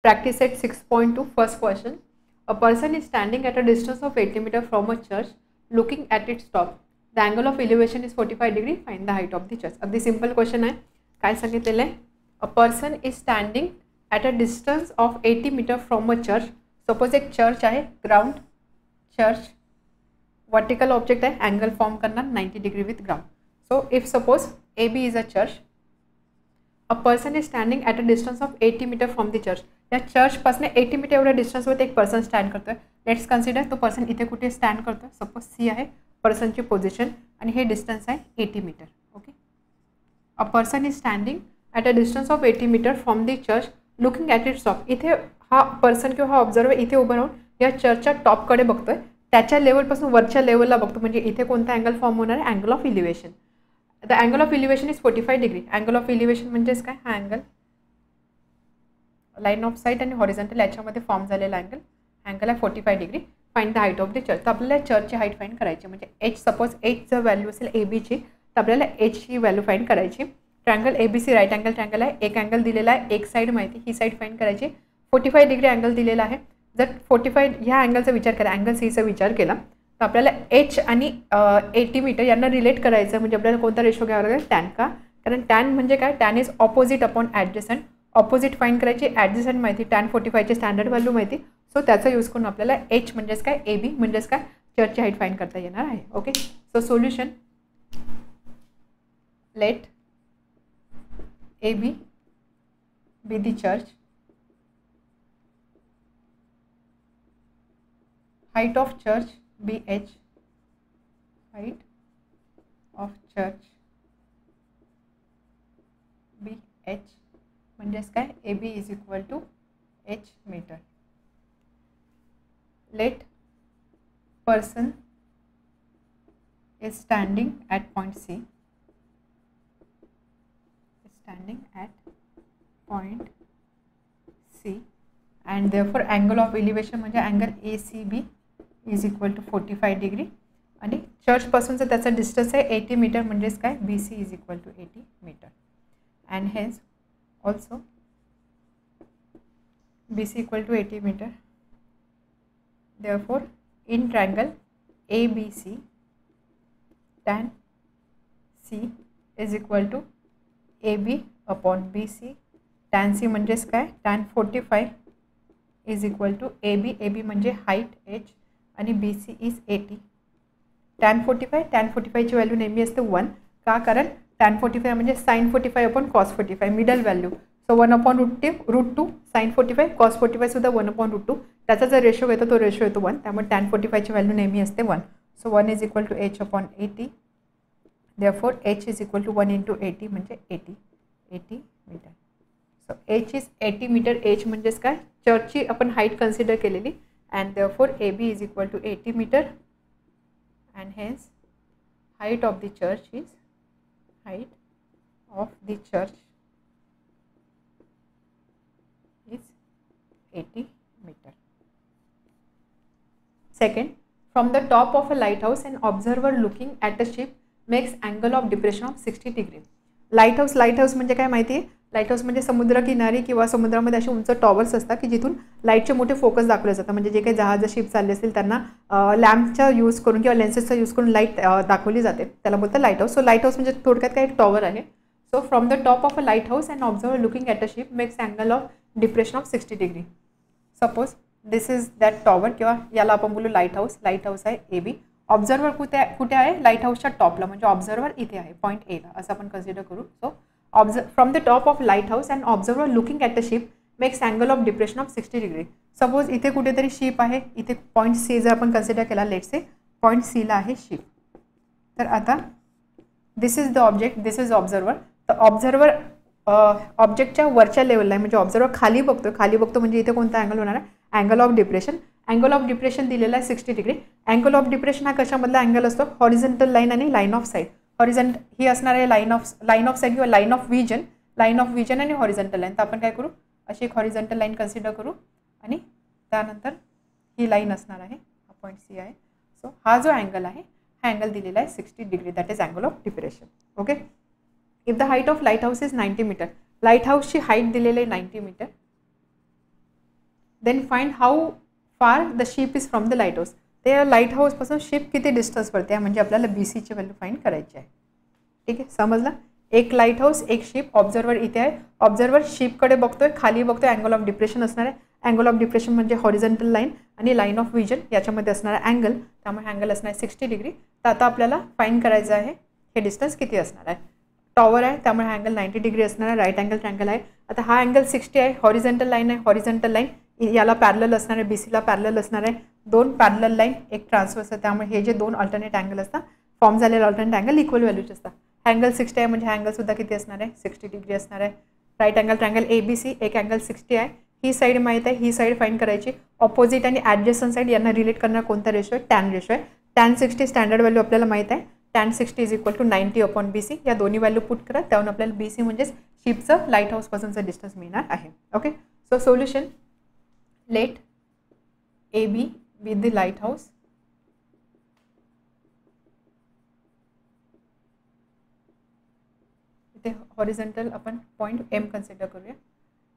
Practice set 6.2. First question. A person is standing at a distance of 80 meters from a church, looking at its top. The angle of elevation is 45 degree. Find the height of the church. अगदी simple question आहे. काय सांगितलेलं आहे? A person is standing at a distance of 80 meters from a church. Suppose एक church आहे, ground, church, vertical object आहे, angle form करणार 90 degree with ground. So if suppose AB is a church, a person is standing at a distance of 80 meters from the church. या church पासून 80 metre एवढ्या डिस्टन्सवर एक person stand करतोय. Let's consider तो person इथे कुठे stand करतोय. सपोज सी आहे पर्सनची पोझिशन आणि हे डिस्टन्स आहे 80 meter. Okay. A person is standing at a distance of 80 meter from the church looking at its top. इथे हा पर्सन किंवा हा ऑब्झर्वर इथे उभं राहून या चर्चच्या टॉपकडे बघतोय. त्याच्या लेवलपासून वरच्या लेवलला बघतो. म्हणजे इथे कोणता अँगल फॉर्म होणार आहे? Angle of elevation. The angle of elevation is 45 degree. Angle of elevation म्हणजेच काय? हा अँगल लाईन ऑफ साईट आणि हॉरिझॉन्टल याच्यामध्ये फॉर्म झालेला अँगल आहे 45 degree. Find the height of the church. तर आपल्याला चर्चची हाईट फाइंड करायची. म्हणजे एच सपोज एच जर व्हॅल्यू असेल ए बीची तर आपल्याला एचची व्हॅल्यू फाइंड करायची. Triangle A B C right angle triangle आहे. एक अँगल दिलेला आहे, एक साईड माहिती, ही साईड फाइंड करायची. 45 डिग्री अँगल दिलेला आहे. जर 45 ह्या अँगलचा विचार केला, अँगल सीचा विचार केला तर आपल्याला एच आणि 80 मीटर यांना रिलेट करायचं. म्हणजे आपल्याला कोणता रेशो घ्यावा लागेल? टॅन. का? कारण टॅन म्हणजे काय? Tan is opposite upon adjacent. Opposite find करायची, ॲडजसंट माहिती, टॅन 45ची स्टँडर्ड व्हॅल्यू माहिती. सो त्याचा यूज करून आपल्याला एच म्हणजेच काय, ए बी म्हणजेच काय, चर्चची हाईट फाइंड करता येणार आहे. Okay. So solution, let A B be the church, height of church be h, height of church be h म्हणजेच काय, A B is equal to H meter. Let person is standing at point C, standing at point C and therefore angle of elevation म्हणजे angle ACB is equal to 45 degree. आणि चर्चपासूनचं त्याचा distance आहे 80 metre म्हणजेच काय, BC is equal to 80 meter. and hence also BC equal to 80 meter. Therefore in triangle ABC tan C is equal to AB upon BC. tan C म्हणजेच काय, tan 45 is equal to AB. AB म्हणजे height h आणि BC is 80. tan 45 ची value नेहमी असते 1. का? कारण tan 45 म्हणजे sin 45 upon cos 45 middle value. So 1 upon √2 sin 45 cos 45 सुद्धा 1 अपॉन √2. त्याचा जर रेशो येतो तो रेशो येतो 1. त्यामुळे tan 45 ची व्हॅल्यू नेहमी असते 1. So 1 is equal to h upon 80. Therefore h is equal to 1 into 80 म्हणजे 80 meter. So h is 80 meter. h म्हणजेच काय, चर्चची आपण हाईट कन्सिडर केलेली. And therefore A B is equal to 80 meter. And hence height of the church is is 80 meter. Second, from the top of a lighthouse, an observer looking at a ship makes angle of depression of 60 degree. Lighthouse म्हणजे काय माहिती आहे? Lighthouse म्हणजे समुद्रकिनारी किंवा समुद्रामध्ये असे उंच टॉवर्स असतात की जिथून लाईटचे मोठे फोकस दाखवले जातात. म्हणजे जे काही जहाज शिप चालले असतील त्यांना लॅम्पचा यूज करून किंवा लेन्सेसचा यूज करून लाईट दाखवली जाते. त्याला बोलतात लाईटहाऊस. सो लाईटहाऊस म्हणजे थोडक्यात काय, एक टॉवर आहे. So from the top of a lighthouse and observer looking at a ship makes angle of depression of 60 degree. Suppose this is that tower किंवा याला आपण बोलू लाईटहाऊस. लाईटहाऊस आहे ए बी. ऑब्झर्वर कुठे आहे? लाईटहाऊसच्या टॉपला. म्हणजे ऑब्झर्वर इथे आहे पॉईंट एला असं आपण कन्सिडर करू. So from the top of lighthouse and observer looking at a ship makes angle of depression of 60 degree. Suppose इथे कुठेतरी शिप आहे. इथे पॉईंट सी जर आपण कन्सिडर केला, लेट से पॉईंट सीला आहे शिप. तर आता this is the object, this is observer. तर ऑब्झर्वर ऑब्जेक्टच्या वरच्या लेवलला आहे. म्हणजे ऑब्झर्वर खाली बघतो म्हणजे इथे कोणता अँगल होणार आहे? Angle of depression. Angle of depression दिलेला आहे 60 डिग्री. अँगल ऑफ डिप्रेशन हा कशामधला अँगल असतो? हॉरिझॉन्टल लाईन आणि लाईन ऑफ साईड. ही असणार आहे लाईन ऑफ साईड किंवा लाईन ऑफ विजन आणि हॉरिझॉन्टल लाईन. तर आपण काय करू, अशी एक हॉरिझॉन्टल लाईन कन्सिडर करू आणि त्यानंतर ही लाईन असणार आहे, हा पॉईंट सी आहे. सो हा जो अँगल आहे हा अँगल दिलेला आहे 60 degree. That is angle of depression. Okay. If the height of lighthouse is 90 metre. Light हाऊसची हाईट दिलेली आहे 90 metre. Then find how far the ship is from the light house. ते light हाऊसपासून ship किती डिस्टन्सवरती आहे म्हणजे आपल्याला बी सीची व्हॅल्यू फाइंड करायची आहे. ठीक आहे, समजलं. एक लाईट हाऊस, एक शिप, ऑब्झर्वर इथे आहे. ऑब्झर्वर शिपकडे बघतोय, खाली बघतोय, अँगल ऑफ डिप्रेशन असणार आहे. अँगल ऑफ डिप्रेशन म्हणजे हॉरिझॉन्टल लाईन आणि लाईन ऑफ विजन याच्यामध्ये असणारा अँगल, त्यामुळे अँगल असणार आहे 60 डिग्री. तर आता आपल्याला फाइंड करायचं आहे हे डिस्टन्स किती असणार आहे. टॉवर आहे त्यामुळे अँगल 90 डिग्री असणार आहे. राईट अँगल ट्रँगल आहे. आता हा अँगल 60 आहे. हॉरिझॉन्टल लाईन आहे. हॉरिझॉन्टल लाईन याला पॅरलल असणार आहे, BCला पॅरलल असणार आहे. दोन पॅरलल लाईन, एक ट्रान्सवर्स आहे, त्यामुळे हे जे दोन अल्टरनेट अँगल असतात फॉर्म झालेले अल्टरनेट अँगल इक्वल व्हॅल्यूचे असतात. अँगल 60 आहे म्हणजे अँगलसुद्धा किती असणार आहे, 60 डिग्री असणार आहे. राईट अँगल ट्रँगल ABC, एक अँगल 60 आहे. ही साईड माहीत आहे, ही साईड फाइंड करायची. ऑपोजिट आणि ॲडजस्टंट साईड यांना रिलेट करणार कोणता रेशो आहे, टॅन रेशो आहे. टॅन 60 स्टँडर्ड व्हॅल्यू आपल्याला माहीत आहे. Tan 60 is equal to 90/BC. या दोन्ही व्हॅल्यू पुट करा, त्याहून आपल्याला BC म्हणजेच शिपचं लाईट हाऊसपासूनचं डिस्टन्स मिळणार आहे. Okay, so solution, let AB with the light house इथे हॉरिझॉन्टल आपण पॉईंट M कन्सिडर करूया.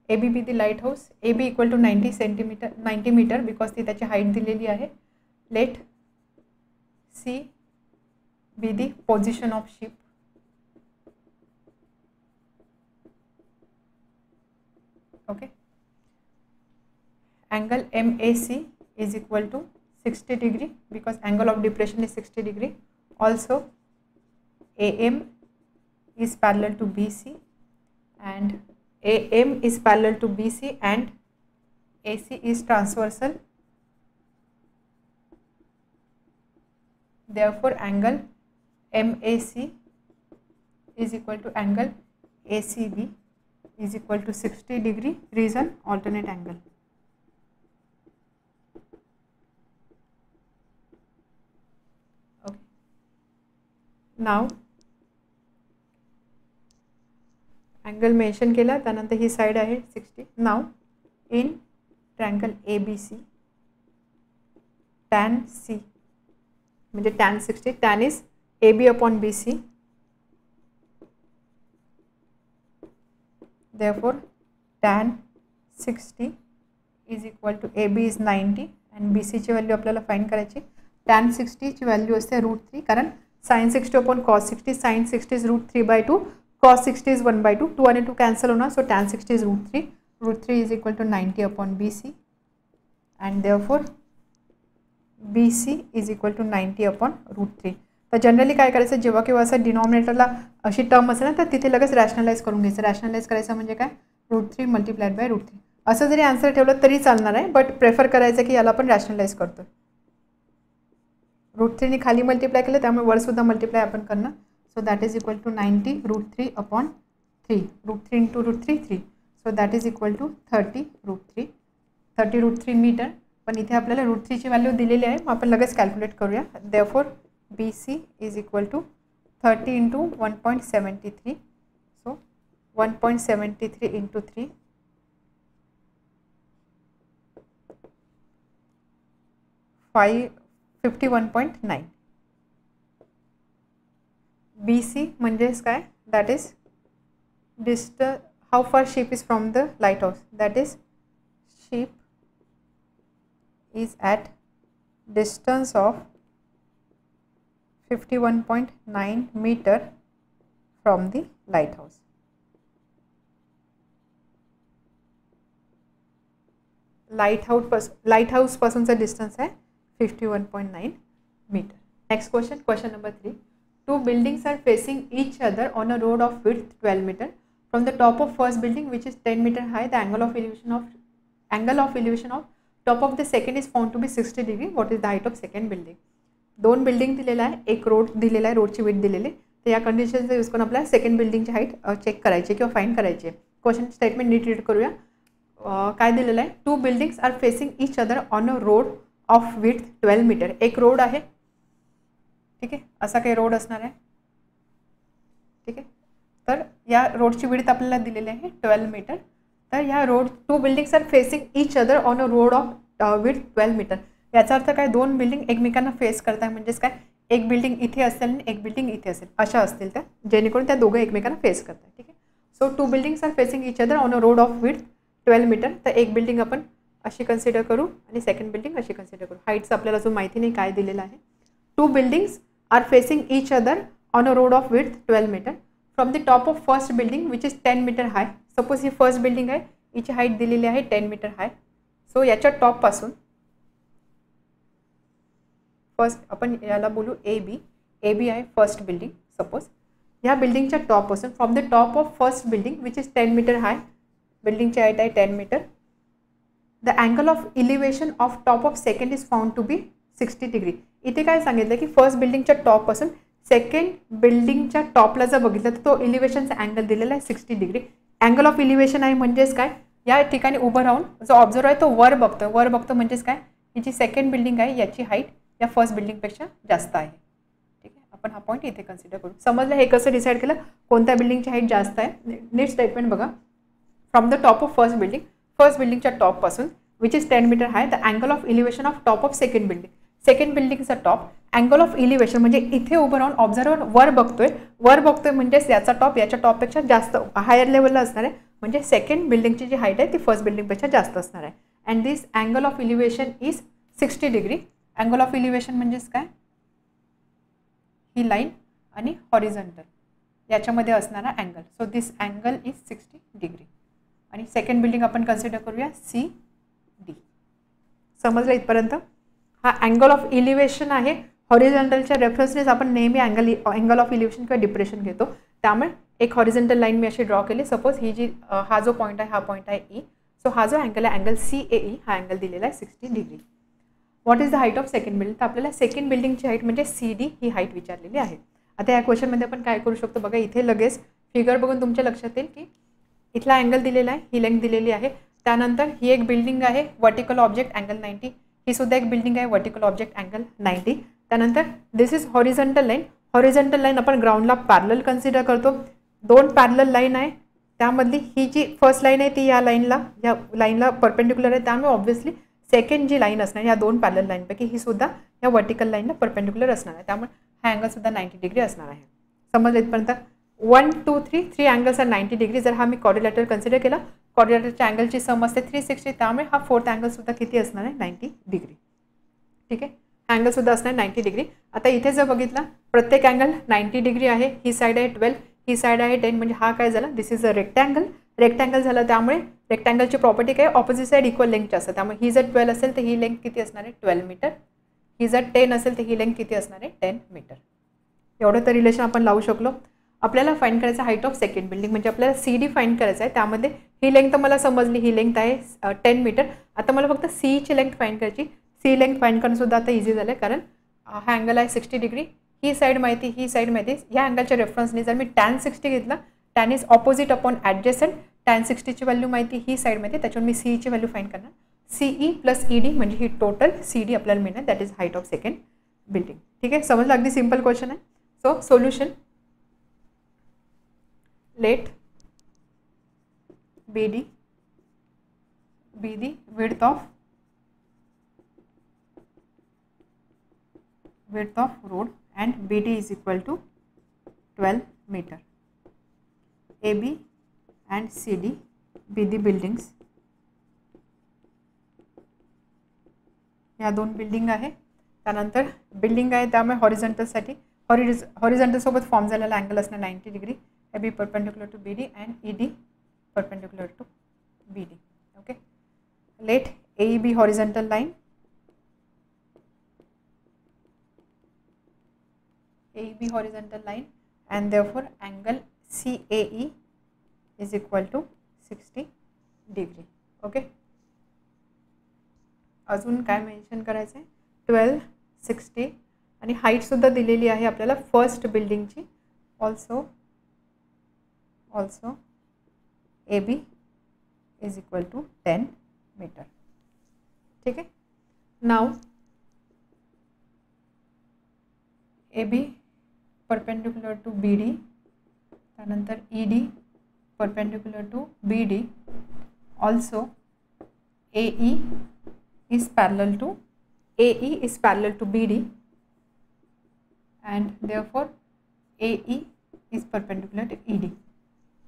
AB with the light house, AB equal to 90 meter because ती त्याची हाईट दिलेली आहे. Let C be the position of ship. Okay, angle MAC is equal to 60 degree because angle of depression is 60 degree. Also AM is parallel to BC and AM is parallel to BC and AC is transversal. Therefore angle MAC is equal to angle ACB is equal to 60 degree. Reason, alternate angle. Okay. Now angle mention केला, त्यानंतर ही side आहे 60. Now in triangle ABC tan C म्हणजे tan 60, tan is AB upon BC. Therefore tan 60 is equal to AB is 90 and BC ची value आपल्याला find करायची. tan 60 ची value असते √3 कारण sin 60 upon cos 60, sin 60 is √3/2, cos 60 is 1/2, 2 आणि 2 cancel होणार. So tan 60 is √3, √3 is equal to 90 upon BC and therefore BC is equal to 90 upon √3. तर generally काय करायचं, जेव्हा केव्हा असं डिनॉमिनेटरला अशी टर्म असेल ना तर तिथे लगेच रॅशनलाइज करून घ्यायचं. रॅशनलाइज करायचं म्हणजे काय, √3 मल्टिप्लाइड बाय √3 असं जरी आन्सर ठेवलं तरी चालणार आहे, बट प्रेफर करायचं की याला पण रॅशनलाइज करतो. √3ने खाली मल्टिप्लाय केलं त्यामुळे वरसुद्धा मल्टिप्लाय आपण करणार. So that is equal to 90 √3 upon 3, √3 into √3 3. So that is equal to 30 √3 meter. पण इथे आपल्याला √3 ची व्हॅल्यू दिलेली आहे, मग आपण लगेच कॅल्क्युलेट करूया. Therefore BC is equal to 30 into 1.73. So 1.73 into 3. 51.9. BC म्हणजेच काय, that is distance, how far ship is from the lighthouse, that is ship is at distance of 51.9 meter from the lighthouse. lighthouse पासूनचा distance आहे 51.9 metre. Next question, question number 3. Two buildings are facing each other on a road of width 12 meter. From the top of first building, which is 10 meter high, the angle of elevation of top of the second is found to be 60 degree. What is the height of second building? दोन building दिलेला आहे, एक road दिलेला आहे, रोडची width दिलेली. तर या कंडिशनचा यूज करून आपल्याला सेकंड बिल्डिंगची हाईट चेक करायची किंवा फाइंड करायची आहे. क्वेश्चन स्टेटमेंट नीट रीड करूया. काय दिलेलं आहे, two buildings are facing each other on a road of width 12 meter. एक रोड आहे, ठीक आहे, असा काही रोड असणार आहे, ठीक आहे. तर या रोडची विड्थ आपल्याला दिलेली आहे 12 मीटर. तर ह्या road, two buildings are facing each other on a road of width 12 meter. याचा अर्थ काय, दोन बिल्डिंग एकमेकांना फेस करताय म्हणजेच काय, एक बिल्डिंग इथे असेल आणि एक बिल्डिंग इथे असेल, अशा असतील त्या, जेणेकरून त्या दोघं एकमेकांना फेस करताय, ठीक आहे. So two buildings are facing each other on a road of width 12 meter. तर एक बिल्डिंग आपण अशी कन्सिडर करू आणि सेकंड बिल्डिंग अशी कन्सिडर करू. हाईट्स आपल्याला अजून माहिती नाही काय दिलेलं आहे. 2 buildings are facing each other on a road of width 12 meter. From the top of first building which is 10 metre high. Suppose ही फर्स्ट बिल्डिंग आहे, हिची हाईट दिलेली आहे 10 मीटर हाय. सो याच्या टॉपपासून फर्स्ट आपण याला बोलू ए बी आहे फर्स्ट बिल्डिंग. सपोज ह्या बिल्डिंगच्या टॉपपासून from the top of first building which is 10 metre high, बिल्डिंगची हाईट आहे 10 metre. The angle of elevation of top of second is found to be 60 degree. इथे काय सांगितलं की फर्स्ट बिल्डिंगच्या टॉपपासून सेकंड बिल्डिंगच्या टॉपला जर बघितलं तर तो इलिव्हेशनचा अँगल दिलेला आहे 60 डिग्री. अँगल ऑफ इलिव्हेशन आहे म्हणजेच काय, या ठिकाणी उभं राहून जो ऑब्झर्वर आहे तो वर बघतो म्हणजेच काय, ही जी सेकंड बिल्डिंग आहे याची हाईट या फर्स्ट बिल्डिंगपेक्षा जास्त आहे. ठीक आहे, आपण हा पॉईंट इथे कन्सिडर करू. समजलं हे कसं डिसाईड केलं कोणत्या बिल्डिंगची हाईट जास्त आहे. नेक्स्ट स्टेटमेंट बघा. From the top of first बिल्डिंगच्या टॉपपासून which is 10 metre high, the angle of elevation of top of second बिल्डिंगचा टॉप. अँगल ऑफ इलिव्हेशन म्हणजे इथे उभं राहून ऑब्झर्वर वर बघतोय म्हणजेच याचा टॉप याच्या टॉपपेक्षा जास्त हायर लेवलला असणार आहे. म्हणजे सेकंड बिल्डिंगची जी हाईट आहे ती फर्स्ट बिल्डिंगपेक्षा जास्त असणार आहे. And this angle of elevation is 60 degree. Angle of elevation म्हणजेच काय, ही लाईन आणि हॉरिझॉन्टल याच्यामध्ये असणारा angle. So this angle is 60 degree. आणि सेकंड बिल्डिंग आपण कन्सिडर करूया CD. समजलं इथपर्यंत. हा अँगल ऑफ इलिव्हेशन आहे. हॉरिझॉन्टलच्या रेफरन्सनेच आपण नेहमी अँगल ऑफ इलिव्हेशन किंवा डिप्रेशन घेतो. त्यामुळे एक हॉरिझॉन्टल लाईन मी अशी ड्रॉ केली. सपोज ही जी हा जो पॉईंट आहे हा पॉईंट आहे E. सो हा जो अँगल आहे अँगल CAE हा अँगल दिलेला आहे 60 degree. What is the height of second building. तर आपल्याला सेकंड बिल्डिंगची हाईट म्हणजे CD ही हाईट विचारलेली आहे. आता या क्वेश्चनमध्ये आपण काय करू शकतो बघा. इथे लगेच फिगर बघून तुमच्या लक्षात येईल की इथला अँगल दिलेला आहे, ही लेंथ दिलेली आहे. त्यानंतर ही एक बिल्डिंग आहे वर्टिकल ऑब्जेक्ट अँगल 90. ही सुद्धा एक बिल्डिंग आहे वर्टिकल ऑब्जेक्ट अँगल 90. त्यानंतर दिस इज हॉरिझॉन्टल लाईन आपण ग्राउंडला पॅरलल कन्सिडर करतो. 2 पॅरलल लाईन आहे. त्यामधली ही जी फर्स्ट लाईन आहे ती या लाईनला परपेंडिक्युलर आहे. त्यामुळे ऑब्व्हियसली सेकंड जी लाईन असणार या 2 पॅरलल लाईनपैकी ही सुद्धा या वर्टिकल लाईनला परपेंडिक्युलर असणार आहे. त्यामुळे हा अँगल सुद्धा 90 डिग्री असणार आहे. समजलं इथपर्यंत. 1 2 3 अँगल्स आर 90 डिग्री. जर हा मी क्वाड्रिलॅटरल कन्सिडर केला, क्वाड्रिलॅटरच्या अँगलची सम असते 360. त्यामुळे हा फोर्थ अँगल सुद्धा किती असणार आहे 90 डिग्री. ठीक आहे, अँगल सुद्धा असणार 90 डिग्री. आता इथे जर बघितला प्रत्येक अँगल 90 डिग्री आहे. ही साईड आहे 12, ही साईड आहे 10. म्हणजे हा काय झाला, दिस इज अ रेक्टँगल झाला. त्यामुळे रेक्टँगलची प्रॉपर्टी काय, ऑपोजिट साईड इक्वल लेंथची असतं. त्यामुळे ही जर 12 असेल तर ही लेंथ किती असणार आहे 12 मीटर. ही जर 10 असेल तर ही लेंथ किती असणार आहे 10 मीटर. एवढं तर रिलेशन आपण लावू शकलो. आपल्याला फाइंड करायचं हाईट ऑफ सेकंड बिल्डिंग म्हणजे आपल्याला CD फाइंड करायचं आहे. त्यामध्ये ही लेंथ मला समजली, ही लेंथ आहे 10 मीटर. आता मला फक्त CEची लेंथ फाइंड करायची. C लेंथ फाइंड करणं सुद्धा आता इझी झालं कारण हा अँगल आहे 60 डिग्री. ही साईड माहिती, ही साईड माहिती. या अँगलच्या रेफरन्सने जर मी tan 60 घेतला, tan is opposite upon adjacent. tan 60ची व्हॅल्यू माहिती, ही साईड माहिती. त्याच्यावर मी CEची व्हॅल्यू फाइंड करणार. CE प्लस ED म्हणजे ही टोटल CD आपल्याला मिळणार. That is height of second building. ठीक आहे, समजलं. अगदी सिंपल क्वेश्चन आहे. So solution. Let BD be the width of road and BD is equal to 12 meter. AB and CD be the buildings. या 2 building आहे. त्यानंतर बिल्डिंग आहे त्यामुळे हॉरिझॉन्टल सोबत फॉर्म झालेला अँगल असणार 90 degree. AB perpendicular to BD and ED perpendicular to BD. Okay. Let AE be horizontal line. AE be horizontal line and therefore angle CAE is equal to 60 degree. Okay. अजून काय mention करायचं आहे 12 60 आणि height सुद्धा दिलेली आहे आपल्याला first बिल्डिंगची. Also AB is equal to 10 meter. ठीक है. Now AB perpendicular to BD, त्यानंतर ED perpendicular to BD. Also AE is parallel to BD and therefore AE is perpendicular to ED.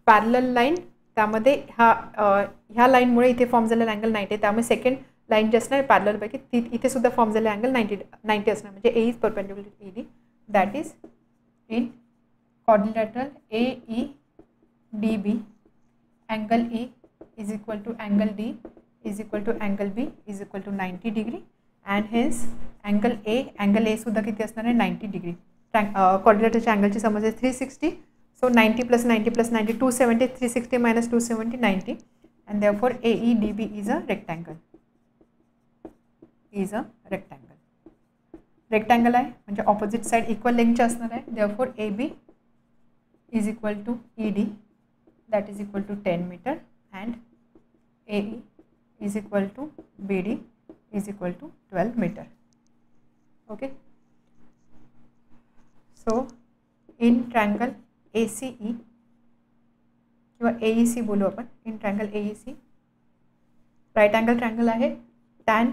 Parallel line त्यामध्ये ह्या लाईनमुळे इथे form झालेला angle 90 आहे, त्यामुळे second line जी असणार पॅरललपैकी ती इथे सुद्धा फॉर्म झालेला अँगल 90 असणार, म्हणजे A is perpendicular to ED, that is in quadrilateral AEDB angle E is equal to angle D is equal to angle B is equal to 90 degree and hence angle A सुद्धा किती असणार आहे 90 degree. क्वाड्रिलेटरच्या अँगलची समज आहे 360, so 90 plus 90 plus 90 270, 360 minus 270 90 and therefore AEDB is a rectangle. Rectangle आहे म्हणजे opposite side equal लेंथचे असणार आहे, therefore AB is equal to ED that is equal to 10 meter and AE is equal to BD is equal to 12 meter. Okay, so in triangle ACE किंवा AEC बोलू आपण, in triangle AEC right angle triangle आहे, tan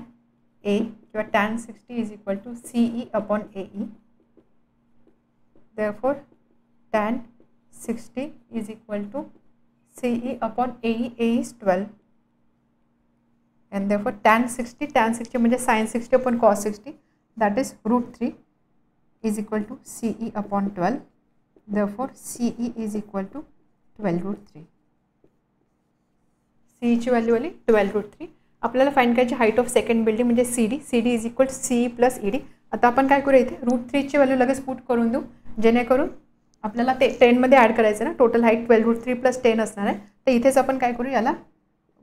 A किंवा tan 60 is equal to CE upon AE, therefore tan 60 is equal to CE upon AE, A is 12 and therefore tan 60 म्हणजे sin 60 upon cos 60 that is √3 is equal to CE upon 12, therefore CE is equal to 12√3. CE ची value आली 12√3. आपल्याला find करायची height of second building म्हणजे CD is equal to CE plus ED. आता आपण काय करू इथे √3 ची व्हॅल्यू लगेच पुट करून देऊ, जेणेकरून आपल्याला ते 10 मध्ये ॲड करायचं ना, टोटल हाईट 12√3 प्लस 10 असणार आहे. तर इथेच आपण काय करू, याला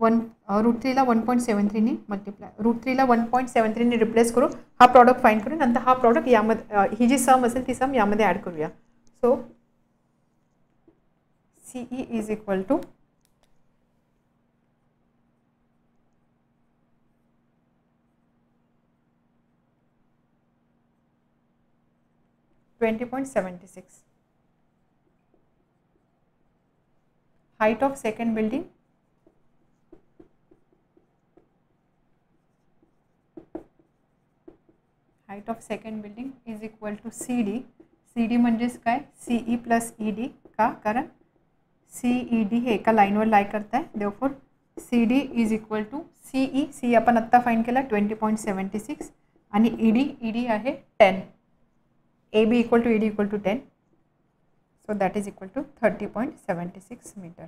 √3ला 1.73 ने मल्टिप्लाय, √3ला 1.73 ने रिप्लेस करू, हा प्रॉडक्ट फाइंड करू, नंतर हा प्रॉडक्ट यामध्ये ही जी सम असेल ती सम यामध्ये ॲड करूया. So CE is equal to 20.76. Height of second building is equal to CD. CD म्हणजेच काय, CE प्लस ED का, कारण CED हे एका लाईनवर लाई करत आहे, therefore CD is equal to CE आपण आत्ता फाइंड केला 20.76 आणि ED आहे 10. AB equal to ED equal to 10, so that is equal to 30.76 meter.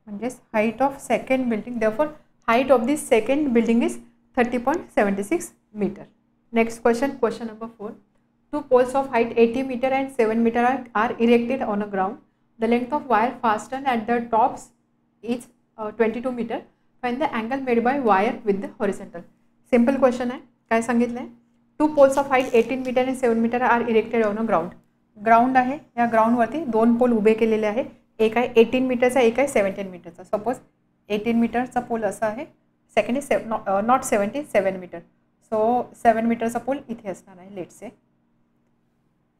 म्हणजेच height of second building, therefore height of this second building is 30.76 meter. Next question, question number 4. Two poles of height 80 meter and 7 meter are erected on a ground. The length of wire fastened at the tops is 22 meter. Find the angle made by wire with the horizontal. Simple question आहे. काय सांगितलं आहे, two poles of height 18 meter आणि 7 meter are erected on a ground आहे. या ग्राउंडवरती दोन pole उभे केलेले आहे, एक आहे 18 मीटरचा, एक आहे 17 मीटरचा. सपोज 18 मीटरचा पोल असा आहे, second is not 7 meter, so 7 मीटरचा पोल इथे असणार आहे. लेट्स से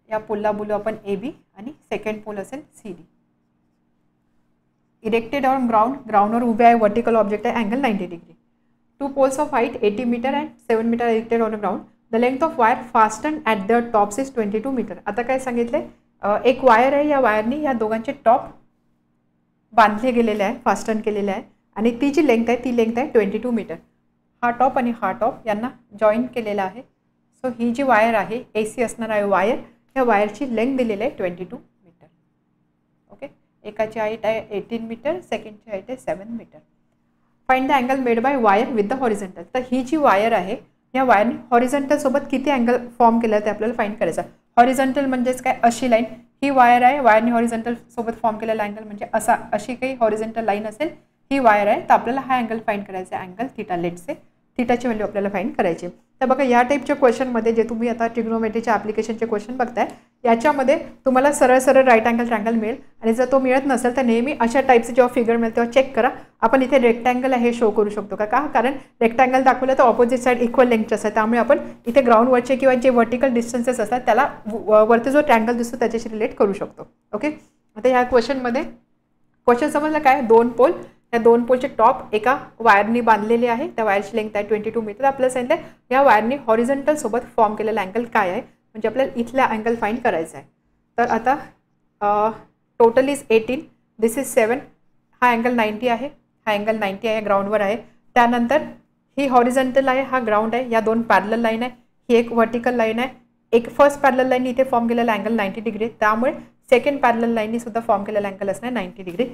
या पोलला बोलू आपण AB आणि सेकंड पोल असेल CD. इरेक्टेड ऑन ग्राउंडवर उभे आहे, वर्टिकल ऑब्जेक्ट आहे, angle 90 degree. Two poles of height 80 meter and 7 meter erected on a ground. The length of wire fasten at the tops is 22 meter. आता काय सांगितले, एक वायर आहे, या वायरनी या दोघांचे टॉप बांधले गेलेले आहे, फास्टन केलेले आहे आणि ती जी लेंथ आहे ती लेंथ आहे 22 मीटर. हा टॉप आणि हा टॉप यांना जॉईन केलेला आहे. सो ही जी वायर आहे AC असणार आहे वायर, या वायरची लेंथ दिलेली आहे 22 मीटर. ओके, एकाची हाईट आहे 18 मीटर, सेकंडची हाईट आहे 7 meter. Find the angle made by wire with the horizontal. तर ही जी वायर आहे या वायरने हॉरिझॉन्टल सोबत किती अँगल फॉर्म केला ते आपल्याला फाइंड करायचं. हॉरिझॉन्टल म्हणजेच काय, अशी लाईन, ही वायर आहे, वायरने हॉरिझॉन्टल सोबत फॉर्म केलेला अँगल म्हणजे अशी काही हॉरिझॉन्टल लाईन असेल, ही वायर आहे, तर आपल्याला हा अँगल फाइंड करायचा आहे, अँगल थिटा. लेट्स से थिटाची व्हॅल्यू आपल्याला फाइंड करायची. तर बघा या टाईपच्या क्वेश्चनमध्ये जे तुम्ही आता ट्रिग्नोमेट्रीच्या ॲप्लिकेशनचे क्वेश्चन बघताय, याच्यामध्ये तुम्हाला सरळ राईट अँगल ट्रायंगल मिळेल आणि जर तो मिळत नसेल तर नेहमी अशा टाईपचे जेव्हा फिगर मिळेल तेव्हा चेक करा आपण इथे रेक्टँगल आहे शो करू शकतो का. कारण रेक्टँगल दाखवलं तर ऑपोजिट साईड इक्वल लेंथचे असतात, त्यामुळे आपण इथे ग्राउंडवरचे किंवा जे वर्टिकल डिस्टन्सेस असतात त्याला वरती जो ट्रायंगल दिसतो त्याच्याशी रिलेट करू शकतो. ओके, आता ह्या क्वेश्चनमध्ये क्वेश्चन समजलं काय, दोन पोल, या दोन पोलचे टॉप एका वायरनी बांधलेले आहे, त्या वायरची लेंथ आहे 22 मीटर. आपल्याला सांगितलं या वायरनी हॉरिझॉन्टल सोबत फॉर्म केलेला अँगल काय आहे, म्हणजे आपल्याला इथला अँगल फाइंड करायचा आहे. तर आता टोटल इज 18, दिस इज 7, हा अँगल 90 आहे, हा अँगल 90 आहे, ग्राउंडवर आहे. त्यानंतर ही हॉरिझॉन्टल आहे, हा ग्राउंड आहे, या दोन पॅरलल लाईन आहे, ही एक व्हर्टिकल लाईन आहे. एक फर्स्ट पॅरलल लाईन इथे फॉर्म केलेला अँगल 90 डिग्री, त्यामुळे सेकंड पॅरलल लाईननी सुद्धा फॉर्म केलेला अँगल असणार 90 डिग्री.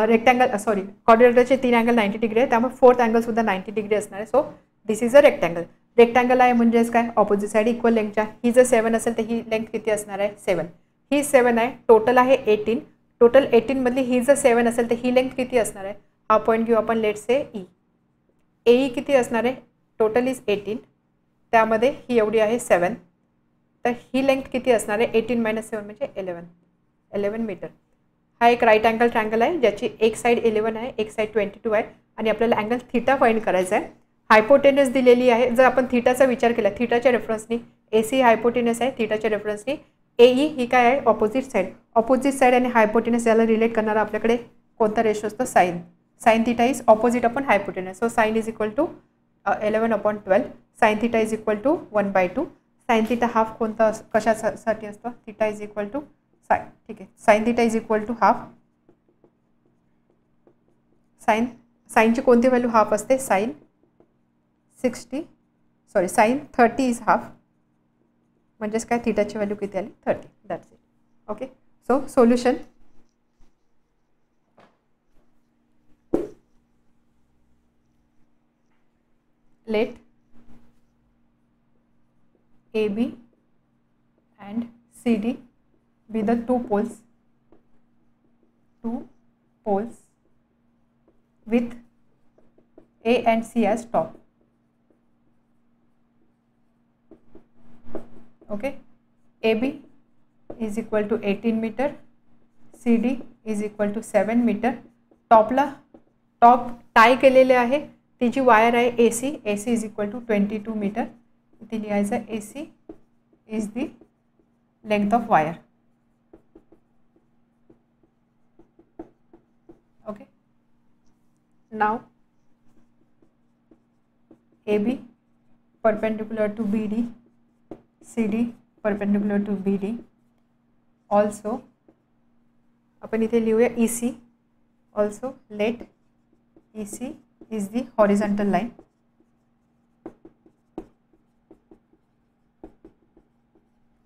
रेक्टँगल क्वाड्रिलेटरचे 3 अँगल 90 डिग्री आहे, त्यामुळे फोर्थ अँगल सुद्धा 90 डिग्री असणार आहे. So this is a rectangle. Rectangle आहे म्हणजेच काय, ऑपोजिट साईड इक्वल लेंथच्या. ही जर 7 असेल तर ही लेंथ किती असणार आहे, 7. ही 7 आहे, टोटल आहे 18. टोटल 18 मधली ही जर 7 असेल तर ही लेंथ किती असणार आहे. हा पॉईंट घेऊ आपण, लेट से ई. ए किती असणार आहे, टोटल इज 18, त्यामध्ये ही एवढी आहे 7. तर ही लेंथ किती असणार आहे, 18 - 7 म्हणजे 11 मीटर. हा एक राईट अँगल ट्रँगल आहे ज्याची एक साईड 11 आहे, एक साईड 22 आहे, आणि आपल्याला अँगल थीटा फाइंड करायचा आहे. हायपोटेनस दिलेली आहे. जर आपण थीटाचा विचार केला, थीटाच्या रेफरन्सनी AC हायपोटेनस आहे, थीटाच्या रेफरन्सनी AE ही काय आहे, ऑपोजिट साईड. ऑपोजिट साईड आणि हायपोटेनस याला रिलेट करणारा आपल्याकडे कोणता रेशो असतो, sine. Sine theta is opposite upon hypotenuse. So sine is equal to 11/12. Sine theta is equal to 1/2. Sine theta half कोणता कशासाठी असतो, theta is equal to sine. ठीक आहे, sine theta is equal to half. साईनची कोणती value half असते, sine 30 is half. म्हणजेच काय, थीटाची व्हॅल्यू किती आली, 30. That's it. Okay, so solution. Let AB and CD be the two poles with A and C as top. Okay, AB is equal to 18 meter, CD is equal to 7 meter. Top tie केलेले आहे, ती जी wire आहे AC is equal to 22 meter. इथे लिहायचं AC is the length of wire. Okay, now AB perpendicular to BD, CD perpendicular to BD. Also आपण इथे लिहूया EC. Also let EC is the horizontal line.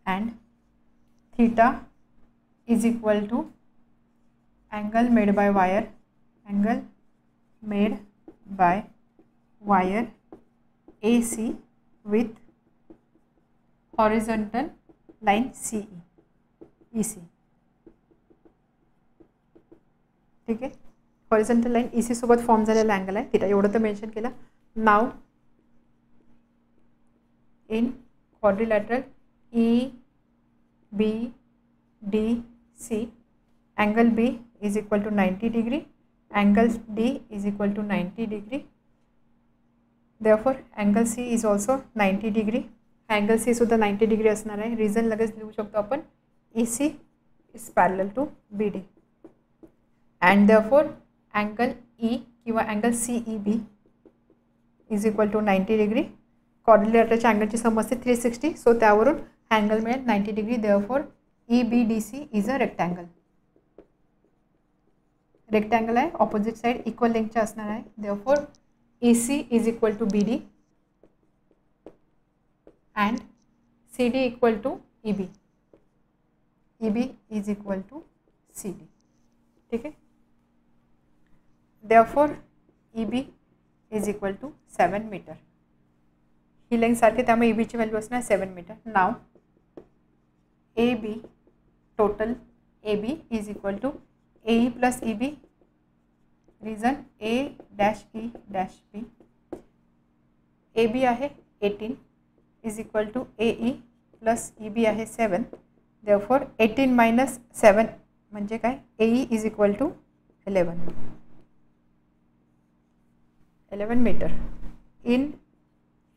And theta is equal to angle made by wire, AC with horizontal line CE, EC. ठीक आहे, horizontal line EC सोबत form झालेला angle आहे theta, एवढं तर मेन्शन केलं. नाव in quadrilateral EBDC, angle B is equal to 90 degree, angle D is equal to 90 degree. Therefore angle C is also 90 degree. Angle C सुद्धा 90 degree असणार आहे. रिझन लगेच लिहू शकतो आपण, EC is parallel to BD and therefore angle E किंवा angle CEB is equal to 90 degree. क्वाड्रिलॅटरच्या अँगलची सम असते 360, सो त्यावरून अँगल मिळेल 90 degree. Therefore EBDC is a rectangle. Rectangle आहे, ऑपोजिट साईड इक्वल लेंथच्या असणार आहे. Therefore EC is equal to BD and CD equal to EB. EB is equal to CD. ठीक आहे, therefore EB is equal to 7 meter. ही length सारखी, त्यामुळे EB ची व्हॅल्यू असणार 7 मीटर. नाव AB, total AB is equal to AE plus EB. Reason A-E-B. AB आहे 18 is equal to AE plus EB आहे 7. देअरफॉर 18 - 7 म्हणजे काय, AE is equal to 11 meter. In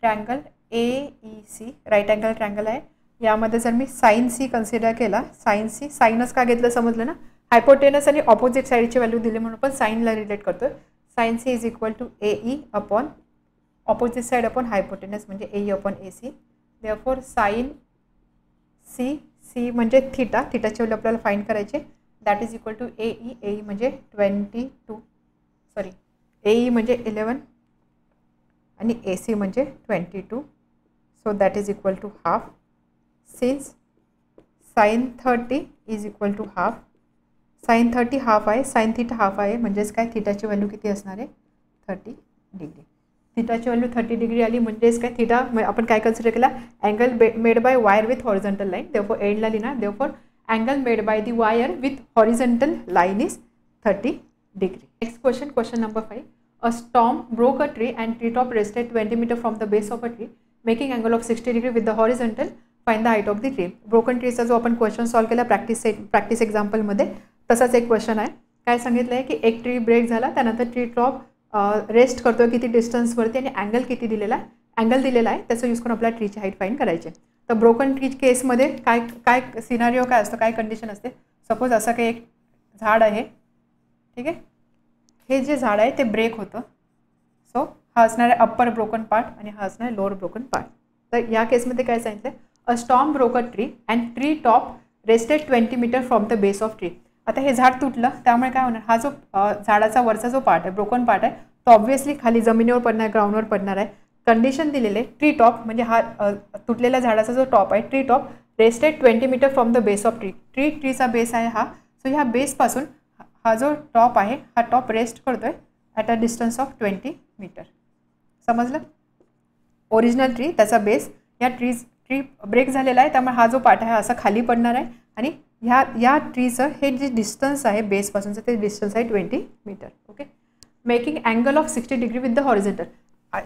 triangle AEC, right angle triangle आहे. यामध्ये जर मी sine C consider केला, sine C, साइनच का घेतलं समजलं ना, हायपोटेनस आणि ऑपोजिट साईडची व्हॅल्यू दिली म्हणून पण साइनला रिलेट करतोय. Sine C is equal to AE upon opposite side upon hypotenuse म्हणजे AE upon AC. Therefore sine C म्हणजे थीटाची व्हॅल्यू आपल्याला फाइंड करायची, that is equal to AE. AE म्हणजे 22 सॉरी AE म्हणजे 11 आणि AC म्हणजे 22. So that is equal to half. Since sin 30 is equal to half. sin 30 half आहे, sin theta half आहे, म्हणजेच काय थीटाची व्हॅल्यू किती असणार आहे 30 डिग्री. थीटाची व्हॅल्यू 30 डिग्री आली म्हणजेच काय थीटा आपण काय कन्सिडर केला angle made by wire with horizontal line. Therefore एंडला लिहिणार therefore angle made by the wire with horizontal line is 30 degree. Next question, question number 5. A storm broke a tree and tree top rested 20 meter from the base of a tree, making angle of 60 degree with the horizontal. Find the height of the tree. Broken tree चा जो आपण question solve केला practice example मध्ये तसाच एक question आहे. काय सांगितलं आहे की एक ट्री ब्रेक झाला त्यानंतर ट्री टॉप रेस्ट करतोय किती डिस्टन्सवरती आणि अँगल किती दिलेला आहे त्याचा यूज करून आपल्याला ट्रीची हाईट फाइंड करायची. तर ब्रोकन ट्री केसमध्ये काय काय सिनारिओ काय असतं, काय कंडिशन असते. सपोज असं काही एक झाड आहे, ठीक आहे, हे जे झाड आहे ते ब्रेक होतं. सो हा असणार आहे अप्पर ब्रोकन पार्ट आणि हा असणार आहे लोअर ब्रोकन पार्ट. तर या केसमध्ये काय सांगितलं a storm broke a tree and tree top rested 20 metre from the base of tree. आता हे झाड तुटलं त्यामुळे काय होणार, हा जो झाडाचा वरचा जो पार्ट आहे ब्रोकन पार्ट आहे तो ऑब्व्हियसली खाली जमिनीवर पडणार आहे, ग्राउंडवर पडणार आहे. कंडिशन दिलेले ट्री टॉप म्हणजे हा तुटलेल्या झाडाचा जो टॉप आहे tree top rested 20 metre from the base of tree. ट्रीचा बेस आहे हा. सो ह्या बेसपासून हा जो टॉप आहे हा टॉप रेस्ट करतोय at a distance of 20 metre. समजलं. ओरिजिनल ट्री त्याचा बेस या ट्री ब्रेक झालेला आहे त्यामुळे हा जो पार्ट आहे असा खाली पडणार आहे आणि या ट्रीचं हे जे डिस्टन्स आहे बेसपासूनचं ते डिस्टन्स आहे 20 metre. Okay. Making angle of 60 degree with the horizontal.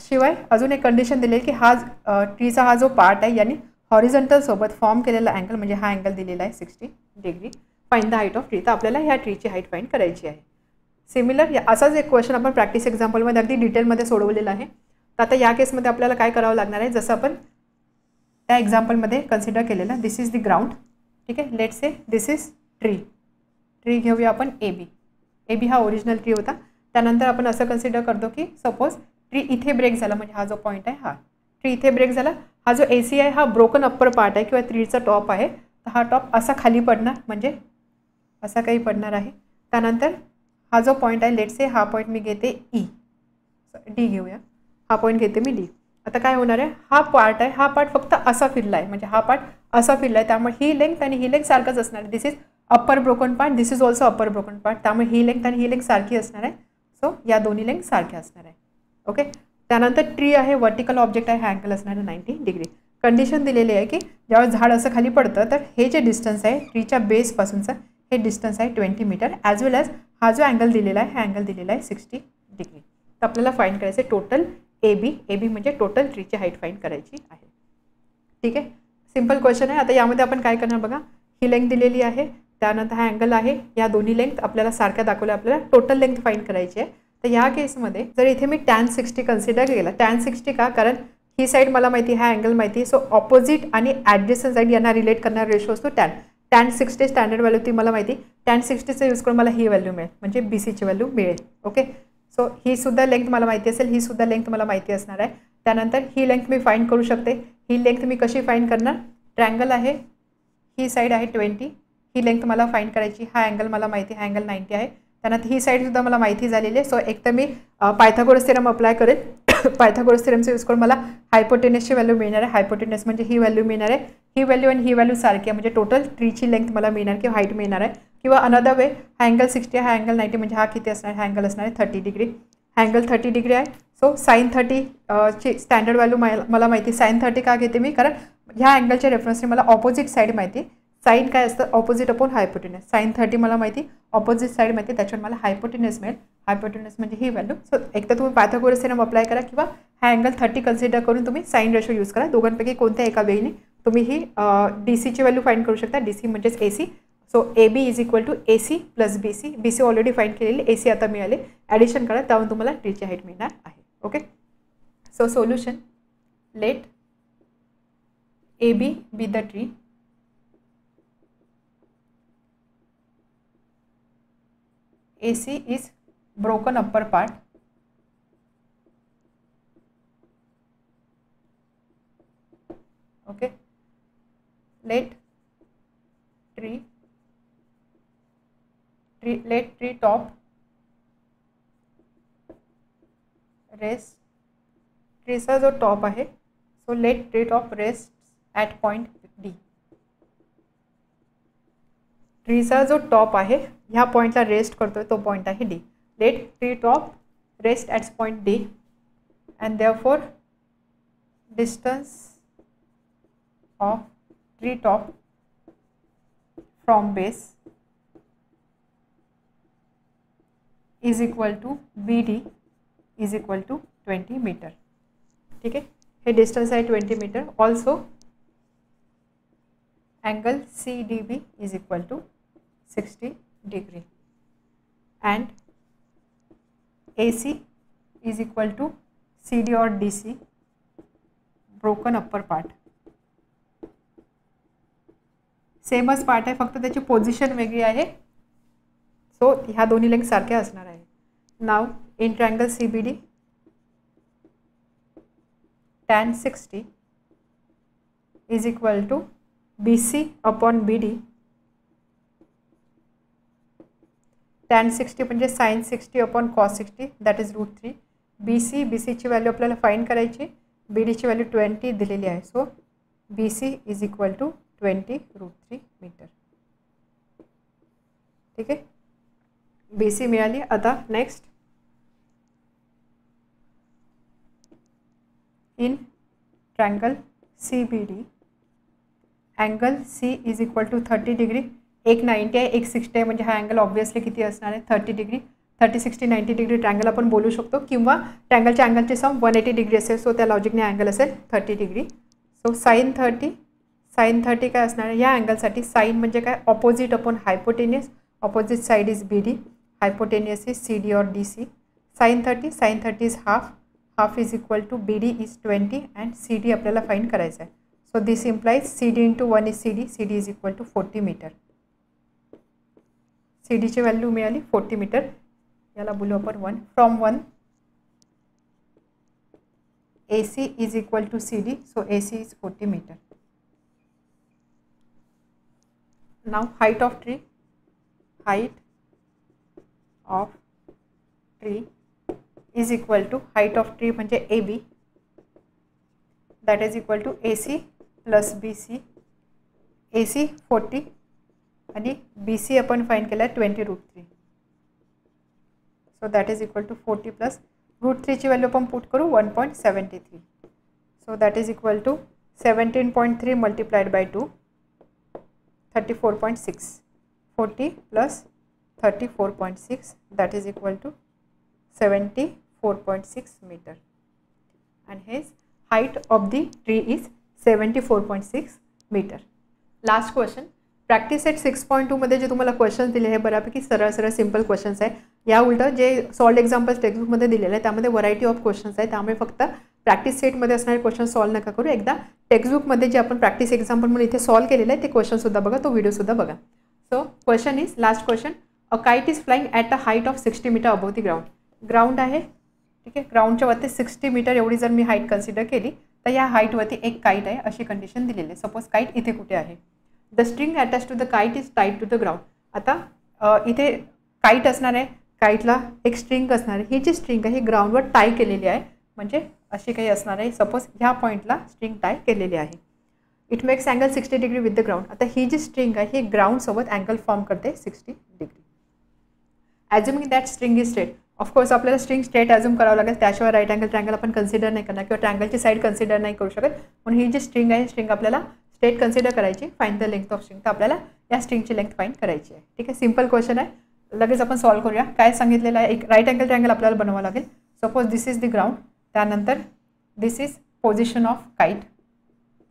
शिवाय अजून एक कंडिशन दिली आहे की हा ट्रीचा हा जो पार्ट आहे याने हॉरिझॉन्टल सोबत फॉर्म केलेला अँगल म्हणजे हा अँगल दिलेला आहे 60 degree. Find the height of tree. तर आपल्याला ह्या ट्रीची हाईट फाइंड करायची आहे. सिमिलर असाच एक क्वेश्चन आपण प्रॅक्टिस एक्झाम्पलमध्ये अगदी डिटेलमध्ये सोडवलेला आहे. तर आता या केसमध्ये आपल्याला काय करावं लागणार आहे, जसं आपण त्या एक्झाम्पलमध्ये कन्सिडर केलेलं. दिस इज द ग्राउंड, ठीक आहे. Let's say this is tree घेऊया आपण ए बी हा ओरिजिनल ट्री होता. त्यानंतर आपण असं कन्सिडर करतो की सपोज ट्री इथे ब्रेक झाला म्हणजे हा जो पॉईंट आहे हा ट्री इथे ब्रेक झाला. हा जो AC आहे हा ब्रोकन अप्पर पार्ट आहे किंवा ट्रीचा टॉप आहे. तर हा टॉप असा खाली पडणार म्हणजे असा काही पडणार आहे. त्यानंतर हा जो पॉईंट आहे लेट्स से हा पॉईंट मी घेते डी घेऊया. हा पॉईंट घेते मी डी. आता काय होणार आहे, हा पार्ट आहे हा पार्ट फक्त असा फिरला आहे म्हणजे हा पार्ट असा फिरला आहे त्यामुळे ही लेंथ आणि ही लेंथ सारखंच असणार आहे. This is upper broken part, this is also upper broken part. त्यामुळे ही लेंथ आणि ही लेंथ सारखी असणार आहे. सो या दोन्ही लेंथ सारख्या असणार आहे. ओके. त्यानंतर ट्री आहे वर्टिकल ऑब्जेक्ट आहे, हा अँगल असणार आहे 90 डिग्री. कंडिशन दिलेली आहे की ज्यावेळेस झाड असं खाली पडतं तर हे जे डिस्टन्स आहे ट्रीच्या बेसपासूनचं हे डिस्टन्स आहे 20 मीटर ॲज वेल ॲज हा जो अँगल दिलेला आहे हा अँगल दिलेला आहे 60 डिग्री. तर आपल्याला फाइंड करायचं आहे टोटल ए बी म्हणजे टोटल ट्रीची हाईट फाइंड करायची आहे. ठीक आहे. सिम्पल क्वेश्चन आहे. आता यामध्ये आपण काय करणार बघा, ही लेंथ दिलेली आहे त्यानंतर हा अँगल आहे, या दोन्ही लेंथ आपल्याला सारख्या दाखवल्या, आपल्याला टोटल लेंथ फाइंड करायची आहे. तर या केसमध्ये जर इथे मी tan 60 कन्सिडर केला, tan 60 का, कारण ही साईड मला माहिती हा अँगल माहिती आहे. सो ऑपोजिट आणि ॲडजस्टंट साईड यांना रिलेट करणारा रेशो असतो tan 60 स्टँडर्ड व्हॅल्यू ती मला माहिती. tan 60चा यूज करून मला ही व्हॅल्यू मिळेल म्हणजे BCची व्हॅल्यू मिळेल. ओके. सो ही सुद्धा लेंथ मला माहिती असेल, ही सुद्धा लेंथ मला माहिती असणार आहे. त्यानंतर ही लेंथ मी फाइंड करू शकते. ही लेंथ मी कशी फाइंड करणार, ट्रँगल आहे, ही साईड आहे 20, ही लेंथ मला फाइंड करायची. हा अँगल मला माहिती, हा अँगल 90 आहे. त्यानंतर ही साईडसुद्धा मला माहिती झालेली आहे. सो एक तर मी पायथागोरस थेरम अप्लाय करेल. पायथागोरस थेरमचा यूज करून मला हायपोटेनसची व्हॅल्यू मिळणार आहे. हायपोटेनस म्हणजे ही व्हॅल्यू मिळणार आहे. ही व्हॅल्यू आणि ही व्हॅल्यू सारखी आहे म्हणजे टोटल ट्रीची लेंथ मला मिळणार किंवा हाईट मिळणार आहे. किंवा अनदर वे हा अँगल 60 हा अँगल 90 म्हणजे हा किती असणार, हा अँगल असणार आहे 30 डिग्री. हा अँगल 30 डिग्री आहे. सो sin 30 ची स्टँडर्ड व्हॅल्यू मला माहिती. sin 30 का घेते मी, कारण ह्या अँगलच्या रेफरन्सने मला ऑपोजिट साईड माहिती. साईन काय असतं, ऑपोजिट अपॉन हायपोटेनस. sin 30 मला माहिती, ऑपोजिट साईड माहिती, त्याच्यावर मला हायपोटेनस मिळेल. हायपोटेनस म्हणजे ही व्हॅल्यू. सो एक तर तुम्ही पायथागोरस थेरम अप्लाय करा किंवा हा अँगल 30 कन्सिडर करून तुम्ही साईन रेशो यूज करा. दोघांपैकी कोणत्या एका वेळीने तुम्ही ही DCची व्हॅल्यू फाइंड करू शकता. DC म्हणजेच AC. So AB is equal to AC plus BC. BC already find केलेली, AC आता मिळाले. ॲडिशन करा, त्यावरून तुम्हाला ट्रीची हाईट मिळणार आहे. Okay. So solution, let AB be the tree, AC is broken upper part, okay. Let tree top rest, ट्रीचा जो टॉप आहे, so let tree top rest at point D. ट्रीचा जो टॉप आहे ह्या पॉईंटला रेस्ट करतोय, तो पॉईंट आहे D. Let tree top rest at point D and therefore distance of tree top from base is equal to B D is equal to 20 metre. ठीक आहे, हे डिस्टन्स आहे 20 metre. Also angle CDB is equal to 60 degree and AC is equal to CD or DC broken upper part. सेमच part आहे, फक्त त्याची position वेगळी आहे. सो ह्या दोन्ही लेंथ सारख्या असणार आहे. नाव in triangle CBD tan 60 is equal to BC upon BD. tan 60 म्हणजे sin 60 upon cos 60 that is √3. BC ची व्हॅल्यू आपल्याला फाइंड करायची. BD ची व्हॅल्यू 20 दिलेली आहे. So BC is equal to 20 √3 metre. ठीक आहे, BC मिळाली. आता next in triangle CBD angle C is equal to 30 degree. एक 90 आहे, एक 60 आहे, म्हणजे हा अँगल ऑब्वियसली किती असणार आहे 30 डिग्री. 30, 60, 90 डिग्री ट्रायंगल आपण बोलू शकतो, किंवा ट्रायंगलच्या अँगलची सम 180 डिग्री असेल. सो त्या लॉजिकने अँगल असेल 30 डिग्री. सो साइन 30 काय असणार आहे या अँगलसाठी. साइन म्हणजे काय, opposite upon hypotenuse. Opposite side is BD, hypotenuse is CD और DC. Sine 30 is half is equal to BD is 20 and CD आपल्याला फाइंड करायचं आहे. So this implies CD into 1 is CD is equal to 40 metre. CD ची value मिळाली 40 metre. याला बोलू आपण 1. From 1 AC is equal to CD, so AC is 40 metre. Now height of tree is equal to height of tree म्हणजे AB, that is equal to AC plus BC. AC 40 आणि BC आपण find केला 20 √3. So that is equal to 40 plus √3 ची value आपण put करू 1.73. So that is equal to 17.3 multiplied by 2 34.6. 40 plus 34.6 that is equal to 74.6 metre. and his height of the tree is 74.6 metre. Last question, practice set 6.2 मध्ये जे तुम्हाला question दिले हे बऱ्यापैकी सरळ सिंपल क्वेश्चन्स आहे. या उलट जे सॉल्ड एक्झाम्पल्स टेक्स्टबुकमध्ये दिलेले आहे त्यामध्ये व्हरायटी ऑफ क्वेश्चन्स आहे. त्यामुळे फक्त प्रॅक्टिस सेटमध्ये असणारे क्वेश्चन सॉल्व नका करू. एकदा टेक्स्टबुकमध्ये जे आपण प्रॅक्टिस एक्झाम्पल म्हणून इथे सॉल्व केलेलं आहे ते क्वेश्चनसुद्धा बघा, तो व्हिडिओसुद्धा बघा. So question is, last question, a kite is flying at a height of 60 metre above the ground. Ground आहे, ठीक आहे, ग्राउंडच्या वरती 60 मीटर एवढी जर मी हाईट कन्सिडर केली तर या हाईटवरती एक काइट आहे अशी कंडिशन दिलेली आहे. सपोज काइट इथे कुठे आहे. The string attach to the kite is tied to the ground. आता इथे काइट असणार आहे, काइटला एक स्ट्रिंग असणार आहे. ही जी स्ट्रिंग आहे ही ग्राउंडवर टाय केलेली आहे, म्हणजे अशी काही असणार आहे. सपोज ह्या पॉईंटला स्ट्रिंग टाय केलेली आहे. It makes angle 60 degree with the ground. आता ही जी स्ट्रिंग आहे ही ग्राउंडसोबत अँगल फॉर्म करते 60 degree. Assuming that string is straight. Of course आपल्याला स्ट्रिंग स्ट्रेट ॲज्युम करावं लागेल, त्याशिवाय राईट अँगल ट्रँगल आपण कन्सिडर नाही करणार किंवा ट्रँगलची साईड कन्सिडर नाही करू शकत. म्हणून ही जी स्ट्रिंग आहे स्ट्रिंग आपल्याला स्ट्रेट कन्सिडर करायची. Find the length of string. तर आपल्याला या स्ट्रिंगची लेंथ फाइंड करायची आहे. ठीक आहे, सिंपल क्वेश्चन आहे. लगेच आपण सॉल्व करूया. काय सांगितलेलं आहे, एक राईट अँगल ट्रँगल आपल्याला बनवावं लागेल. Suppose this is the ground, त्यानंतर दिस इज पोझिशन ऑफ काइट.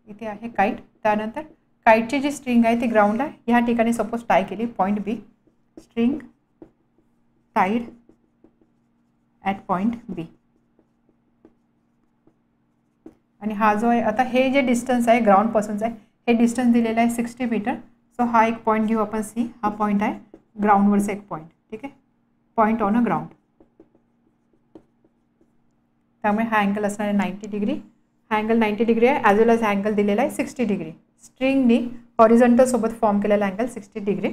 इथे आहे काइट, त्यानंतर काइटची जी स्ट्रिंग आहे ती ग्राउंडला ह्या ठिकाणी सपोज टाय केली point B. String tied at point B. आणि हा जो आहे, आता हे जे डिस्टन्स आहे ग्राउंडपासूनचं आहे, हे डिस्टन्स दिलेलं आहे 60 मीटर. सो हा एक पॉईंट घेऊ आपण सी. हा पॉईंट आहे ग्राउंडवरचा एक पॉईंट. ठीक आहे, पॉईंट ऑन अ ग्राउंड. त्यामुळे हा अँगल असणार आहे 90 डिग्री. हा अँगल 90 डिग्री आहे, ॲज वेल एज हा अँगल दिलेला आहे 60 डिग्री. स्ट्रिंगनी हॉरिझॉन्टल सोबत फॉर्म केलेला अँगल 60 डिग्री.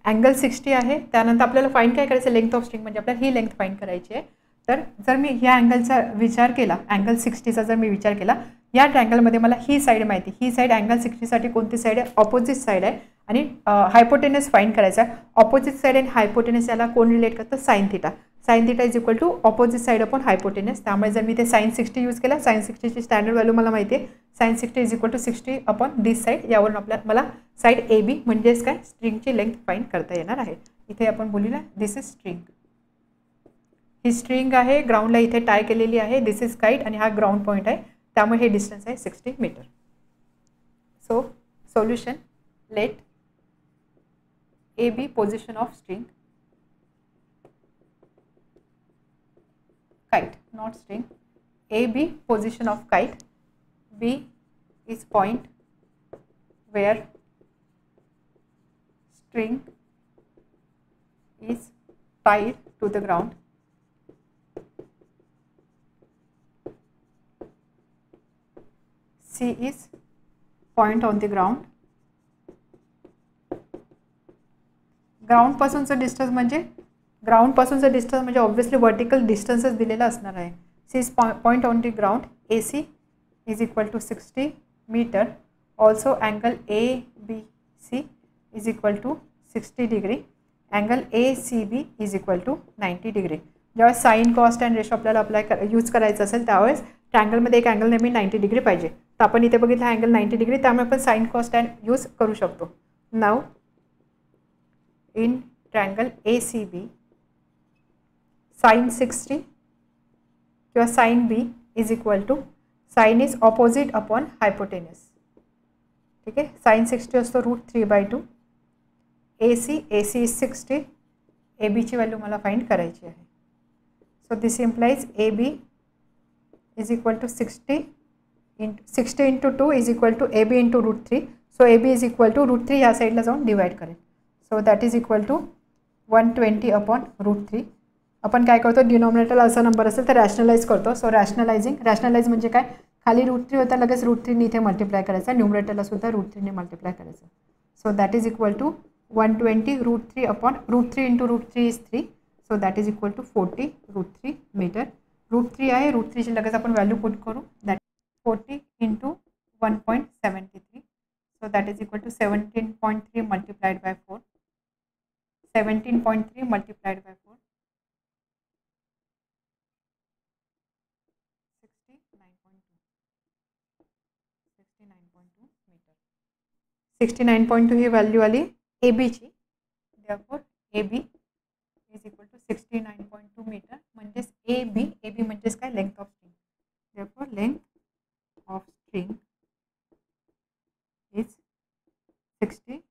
अँगल 60 आहे. त्यानंतर आपल्याला फाइंड काय करायचं, लेंथ ऑफ स्ट्रिंग, म्हणजे आपल्याला ही लेंथ फाइंड करायची आहे. तर जर मी ह्या अँगलचा विचार केला, अँगल 60चा जर मी विचार केला, या ट्रँगलमध्ये मला ही साईड माहिती, ही साईड अँगल 60साठी कोणती साईड आहे, ऑपोजिट साईड आहे आणि हायपोटेनस फाइंड करायचा आहे. ऑपोजिट साईड आणि हायपोटेनस याला कोण रिलेट करतं, sine theta. Sine theta is equal to opposite side upon hypotenuse. त्यामुळे जर मी ते साइन 60 यूज केला, साइन 60ची स्टँडर्ड व्हॅल्यू मला माहिती आहे, sine 60 is equal to 60 upon this side. यावरून मला साईड ए बी म्हणजेच काय स्ट्रिंगची लेंथ फाइंड करता येणार आहे. इथे आपण बोलूया दिस इज स्ट्रिंग. ही स्ट्रिंग आहे, ग्राउंडला इथे टाय केलेली आहे, दिस इज काईट आणि हा ग्राउंड पॉईंट आहे, त्यामुळे हे डिस्टन्स आहे 60 metre. So solution, let A B position of string, kite, not string. A B position of kite. B is point where string is tied to the ground. C is point on the ground. Ground पासूनचं distance म्हणजे ग्राउंडपासूनचं डिस्टन्स म्हणजे obviously vertical डिस्टन्सच दिलेला असणार आहे. C is point on the ground. A C is equal to 60 metre. Also angle A B C is equal to 60 degree. Angle A C B is equal to 90 degree. जेव्हा sine cos and ratio आपल्याला use करायचं असेल त्यावेळेस ट्रँगलमध्ये एक angle नेहमी 90 degree पाहिजे. तर आपण इथे बघितलं अँगल 90 डिग्री, त्यामुळे आपण साईन कॉस्ट अँड यूज करू शकतो. नाव in triangle ACB sin 60 किंवा sin B is equal to sin is opposite upon hypotenuse. ठीक आहे, sin 60 असतो √3/2. AC is 60. AB ची व्हॅल्यू मला फाइंड करायची आहे. So this implies AB is equal to 60 into 2 is equal to AB into √3. So AB is equal to √3 या साईडला जाऊन डिवाइड करेल. So that is equal to 120 upon √3. आपण काय करतो, डिनॉमिनेटरला असा नंबर असेल तर रॅशनलाइज करतो. सो रॅशनलाइज म्हणजे काय, खाली √3 होता लगेच √3 इथे मल्टिप्लाय करायचा, न्यूमरेटरला सुद्धा √3 मल्टिप्लाय करायचं. So that is equal to 120 √3 upon √3 into √3 is 3. So that is equal to 40 √3 metre. √3 आहे, √3ची लगेच आपण व्हॅल्यू पुट करू. That 40 into 1.73. So that is equal to 17.3 multiplied by 4. 17.3 multiplied by 4, 69.2 metre. 69.2 ही व्हॅल्यू आली ए बीची. therefore AB is equal to 69.2 मीटर. म्हणजेच ए बी म्हणजेच काय, length of string. therefore length of string is 60